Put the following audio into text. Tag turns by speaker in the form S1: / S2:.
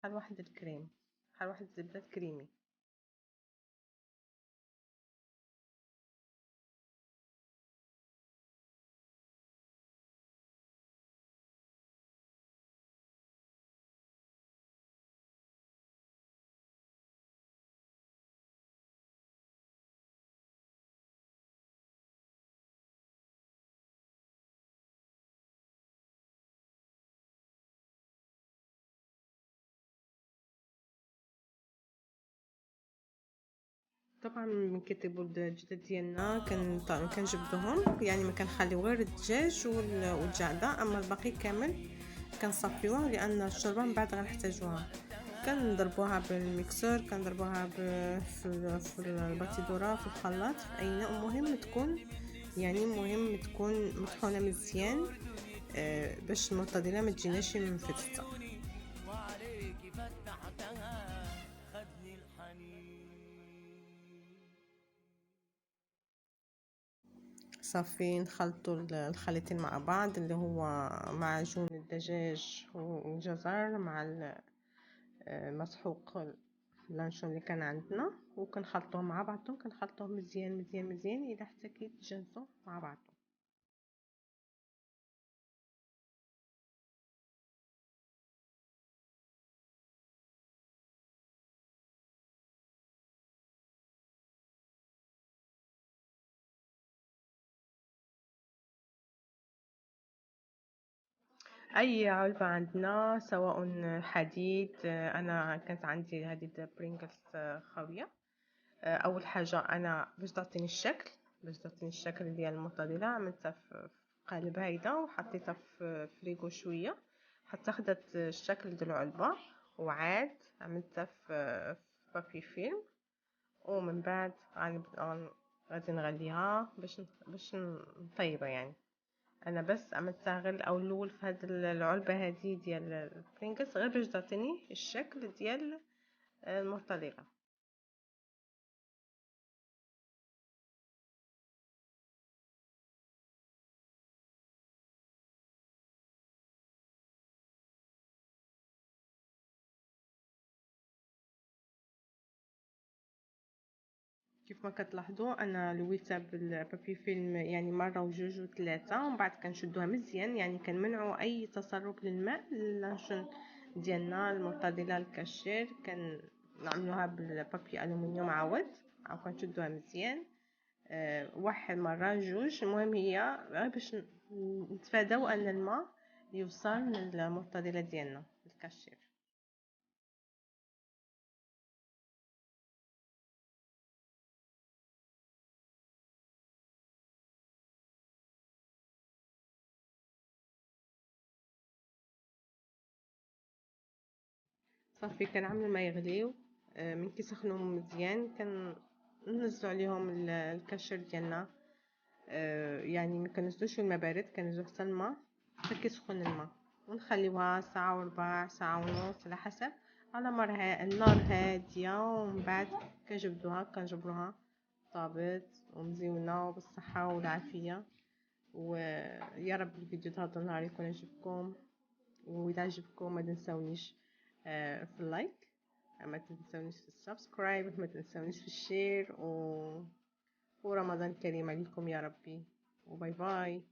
S1: حال واحد الكريم، حال واحد الزبدة كريمي. طبعا من كتبوا الجدد ديالنا كنجبدوهم، يعني ما كنخليو غير الدجاج والجعده، اما الباقي كامل كنصفيوه لان الشوربه من بعد غنحتاجوها. كنضربوها بالميكسور، كنضربوها في الباتيدورا، في الخلاط، في اي نوع. مهم تكون، يعني مهم تكون مطحونه مزيان باش المرتديله ما تجيناش مفتته. صافي نخلطوا الخليطين مع بعض، اللي هو معجون الدجاج والجزر مع المسحوق اللانشون اللي كان عندنا، وكنخلطوهم مع بعضهم، كنخلطوهم مزيان مزيان مزيان الى حتى كيتجانسوا مع بعض. اي علبة عندنا، سواء حديد، انا كانت عندي هذه برينجلز خاوية. اول حاجة انا باش تعطيني الشكل، ديال المرتديلة، عملتها في قالب هيدا وحطيتها في فريغو شوية حتى خدت الشكل ديال العلبة، وعاد عملتها في بابي فيلم، ومن بعد غادي نغليها باش نطيبها. يعني انا بس عملتها غير الاول في هاد العلبة هذه ديال البرينجلز، غير باش تعطيني الشكل ديال المرتديلة. كيف ما كتلاحظوا انا لويتها بالبابي فيلم، يعني مره وجوج وثلاثه، ومن بعد كنشدوها مزيان، يعني كنمنعوا اي تسرب للماء اللانشون ديالنا المرتدله الكاشير، كنعملوها بالبابي الومنيوم عاود، او كنشدوها مزيان واحد مره جوج. المهم هي غير باش نتفاداو ان الماء يوصل للمرتدله ديالنا الكاشير. صافي كنعملو الماء يغليو، من كيسخنو مزيان كننزلو عليهم الكاشير ديالنا، يعني ما كنزلوش الماء بارد، كنزلو حتى الماء حتى كيسخن الماء، ونخليوها ساعة وربع، ساعة ونص على حسب، على النار هادية. ومن بعد كنجبروها طابت ومزيونة وبالصحة والعافية. ويا رب الفيديو هذا النهار يكون عجبكم، واذا عجبكم ما تنسونيش في اللايك، ما تنسونيش في السبسكرايب، ما تنسونيش في الشير ورمضان كريم عليكم يا ربي، وباي باي.